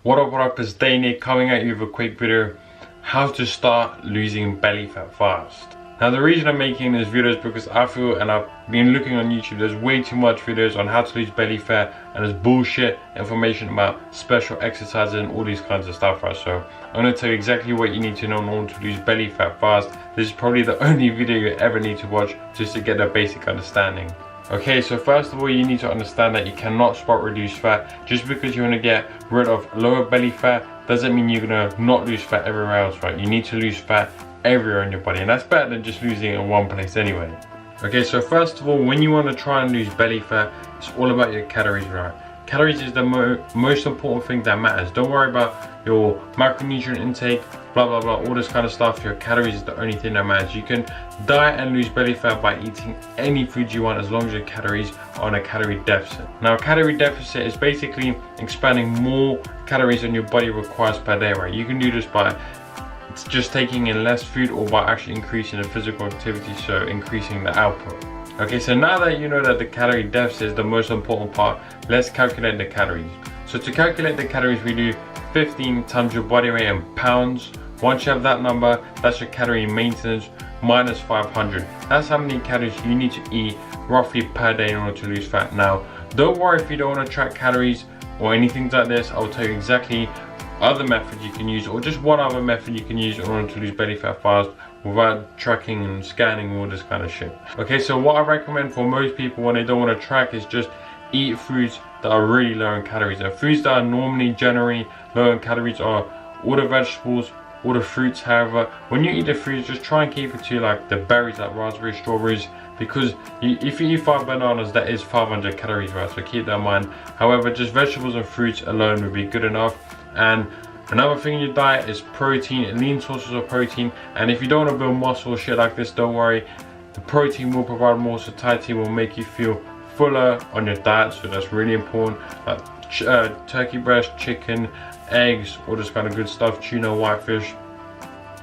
What up, it's Dane here, coming at you with a quick video, how to start losing belly fat fast. Now the reason I'm making this video is because I feel, and I've been looking on YouTube, there's way too much videos on how to lose belly fat, and there's bullshit information about special exercises and all these kinds of stuff, right? So I'm going to tell you exactly what you need to know in order to lose belly fat fast. This is probably the only video you ever need to watch just to get a basic understanding. Okay, so first of all, you need to understand that you cannot spot reduce fat. Just because you want to get rid of lower belly fat doesn't mean you're going to not lose fat everywhere else, right? You need to lose fat everywhere in your body, and that's better than just losing it in one place anyway. Okay, so first of all, when you want to try and lose belly fat, it's all about your calories, right? Calories is the most important thing that matters. Don't worry about your macronutrient intake, blah blah blah, all this kind of stuff. Your calories is the only thing that matters. You can diet and lose belly fat by eating any food you want as long as your calories are on a calorie deficit. Now a calorie deficit is basically expanding more calories than your body requires per day, right? You can do this by just taking in less food or by actually increasing the physical activity, so increasing the output. Okay, so now that you know that the calorie deficit is the most important part, let's calculate the calories. So to calculate the calories, we do 15 times your body weight in pounds. Once you have that number, that's your calorie maintenance minus 500. That's how many calories you need to eat roughly per day in order to lose fat. Now, don't worry if you don't want to track calories or anything like this. I'll tell you exactly other methods you can use, or just one other method you can use in order to lose belly fat fast without tracking and scanning all this kind of shit. Okay, so what I recommend for most people when they don't want to track is just eat foods that are really low in calories. And foods that are normally generally low in calories are all the vegetables, all the fruits. However, when you eat the fruits, just try and keep it to like the berries, like raspberries, strawberries, because if you eat 5 bananas, that is 500 calories, right? So keep that in mind. However, just vegetables and fruits alone would be good enough. And another thing in your diet is protein, lean sources of protein. And if you don't want to build muscle or shit like this, don't worry, the protein will provide more satiety, will make you feel fuller on your diet, so that's really important. Like turkey breast, chicken, eggs, all this kind of good stuff, tuna, whitefish,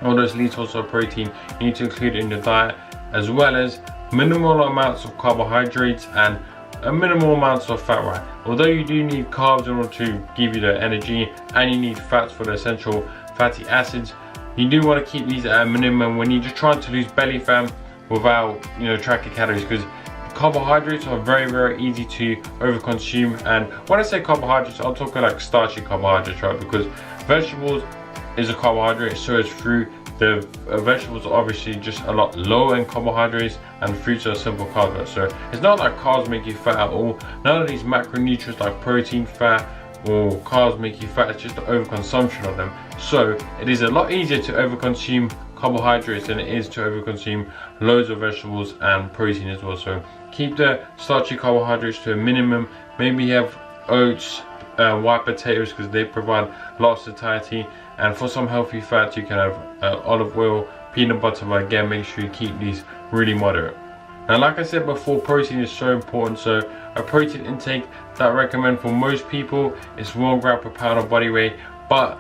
all those lean sources of protein you need to include in your diet, as well as minimal amounts of carbohydrates and a minimal amounts of fat, right? Although you do need carbs in order to give you the energy, and you need fats for the essential fatty acids, you do want to keep these at a minimum when you're just trying to lose belly fat without, you know, tracking calories, because carbohydrates are very easy to overconsume. And when I say carbohydrates, I'm talking like starchy carbohydrates, right? Because vegetables is a carbohydrate, so is fruit. The vegetables are obviously just a lot lower in carbohydrates, and fruits are simple carbs. So it's not like carbs make you fat at all. None of these macronutrients like protein, fat, or carbs make you fat. It's just the overconsumption of them. So it is a lot easier to overconsume carbohydrates than it is to overconsume loads of vegetables and protein as well. So keep the starchy carbohydrates to a minimum. Maybe have oats, white potatoes, because they provide lots of satiety. And for some healthy fats, you can have olive oil, peanut butter, but again, make sure you keep these really moderate. Now, like I said before, protein is so important. So a protein intake that I recommend for most people is 1 gram per pound of body weight. But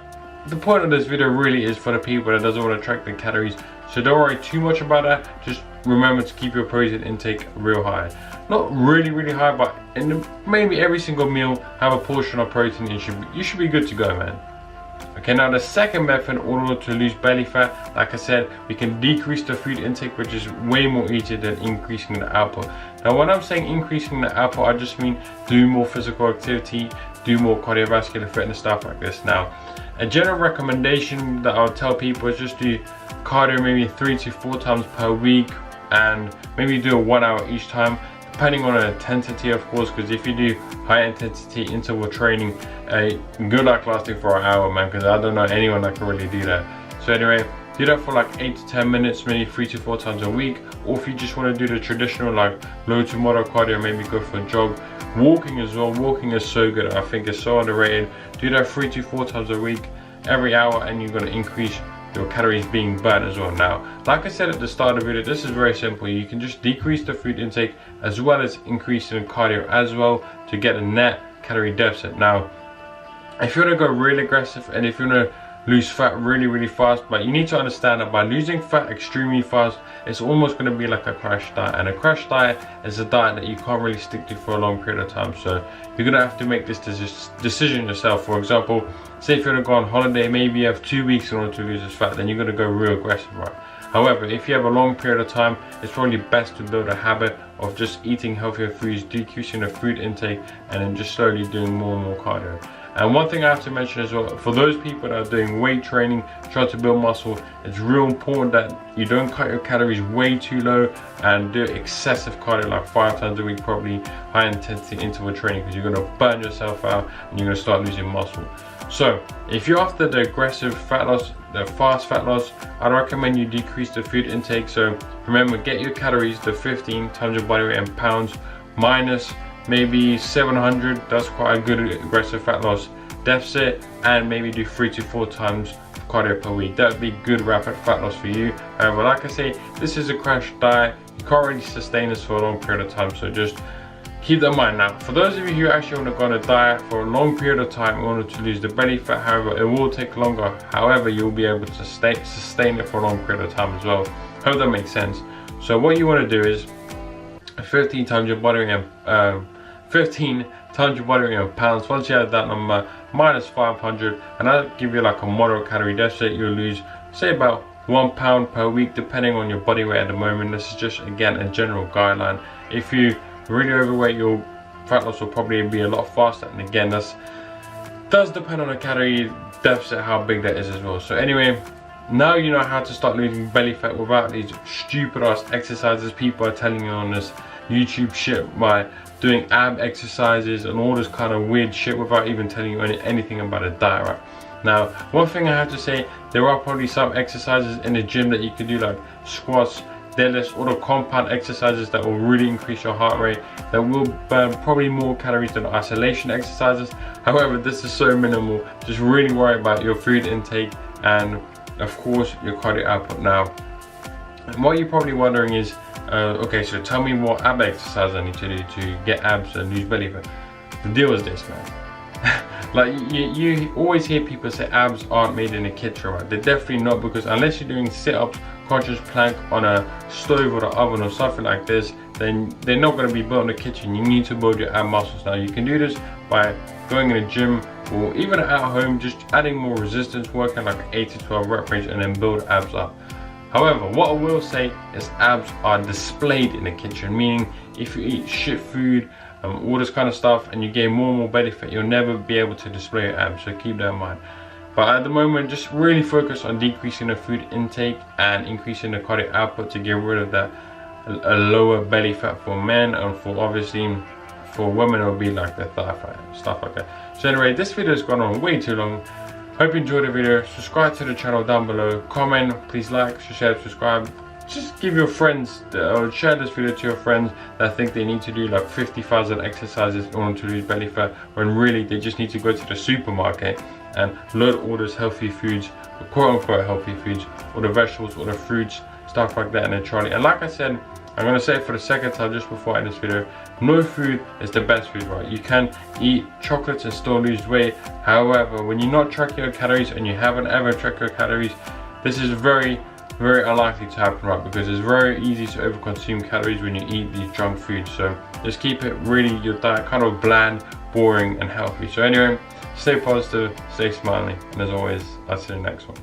the point of this video really is for the people that doesn't want to track the calories. So don't worry too much about that. Just remember to keep your protein intake real high. Not really high, but in maybe every single meal, have a portion of protein, and you should be good to go, man. Okay, now the second method in order to lose belly fat, like I said, we can decrease the food intake, which is way more easier than increasing the output. Now when I'm saying increasing the output, I just mean do more physical activity, do more cardiovascular fitness, stuff like this. Now, a general recommendation that I'll tell people is just do cardio maybe 3 to 4 times per week, and maybe do 1 hour each time, depending on the intensity, of course, because if you do high intensity interval training, good luck lasting for an hour, man, because I don't know anyone that can really do that. So anyway, do that for like 8 to 10 minutes, maybe 3 to 4 times a week. Or if you just want to do the traditional like low to moderate cardio, maybe go for a jog. Walking as well, walking is so good, I think it's so underrated. Do that 3 to 4 times a week, every hour, and you're going to increase your calories being burned as well. Now, like I said at the start of the video, this is very simple. You can just decrease the food intake as well as increasing cardio as well to get a net calorie deficit. Now, if you want to go really aggressive, and if you want to lose fat really fast, but you need to understand that by losing fat extremely fast, it's almost going to be like a crash diet, and a crash diet is a diet that you can't really stick to for a long period of time. So you're going to have to make this decision yourself. For example, say if you're going to go on holiday, maybe you have 2 weeks in order to lose this fat, then you're going to go real aggressive, right? However, if you have a long period of time, it's probably best to build a habit of just eating healthier foods, decreasing the food intake, and then just slowly doing more and more cardio. And one thing I have to mention as well, for those people that are doing weight training, trying to build muscle, it's real important that you don't cut your calories way too low and do excessive cardio, like 5 times a week, probably high intensity interval training, because you're going to burn yourself out and you're going to start losing muscle. So if you're after the aggressive fat loss, the fast fat loss, I'd recommend you decrease the food intake. So remember, get your calories to 15 times your body weight in pounds, minus maybe 700. That's quite a good aggressive fat loss deficit, and maybe do 3 to 4 times cardio per week. That would be good rapid fat loss for you. However, like I say, this is a crash diet. You can't really sustain this for a long period of time, so just keep that in mind. Now, for those of you who actually want to go on a diet for a long period of time in order to lose the belly fat, however, it will take longer. However, you'll be able to sustain it for a long period of time as well. Hope that makes sense. So what you want to do is 15 times your body weight in 15 times your body weight in pounds. Once you have that number, minus 500, and that'll give you like a moderate calorie deficit. You'll lose, say, about 1 pound per week, depending on your body weight at the moment. This is just, again, a general guideline. If you really overweight, your fat loss will probably be a lot faster, and again, that does depend on the calorie deficit, how big that is as well. So anyway, now you know how to start losing belly fat without these stupid ass exercises people are telling you on this YouTube shit, by doing ab exercises and all this kind of weird shit without even telling you anything about a diet, right? Now, one thing I have to say, there are probably some exercises in the gym that you can do, like squats, deadlifts, all the compound exercises that will really increase your heart rate, that will burn probably more calories than isolation exercises. However, this is so minimal. Just really worry about your food intake and of course your cardio output. Now, what you're probably wondering is, okay, so tell me what ab exercise I need to do to get abs and lose belly fat. The deal is this, man. Like you always hear people say abs aren't made in the kitchen, right? They're definitely not, because unless you're doing sit-ups, conscious plank on a stove or the oven or something like this, then they're not going to be built in the kitchen. You need to build your ab muscles. Now, you can do this by going in a gym or even at home, just adding more resistance, working like an 8 to 12 rep range, and then build abs up. However, what I will say is abs are displayed in the kitchen, meaning if you eat shit food, all this kind of stuff, and you gain more and more belly fat, you'll never be able to display your abs, so keep that in mind. But at the moment, just really focus on decreasing the food intake and increasing the cardio output to get rid of that a lower belly fat for men, and for obviously for women it'll be like the thigh fat, stuff like that. So anyway, this video has gone on way too long. Hope you enjoyed the video. Subscribe to the channel down below. Comment, please like, share, subscribe. Just give your friends, or share this video to your friends that think they need to do like 50,000 exercises in order to lose belly fat, when really they just need to go to the supermarket and load all those healthy foods, quote unquote healthy foods, all the vegetables, all the fruits, stuff like that in a trolley. And like I said, I'm going to say it for the second time just before I end this video, no food is the best food, right? You can eat chocolates and still lose weight. However, when you're not tracking your calories and you haven't ever tracked your calories, this is very unlikely to happen, right? Because it's very easy to overconsume calories when you eat these junk foods. So just keep it really, your diet kind of bland, boring and healthy. So anyway, stay positive, stay smiling, and as always, I'll see you in the next one.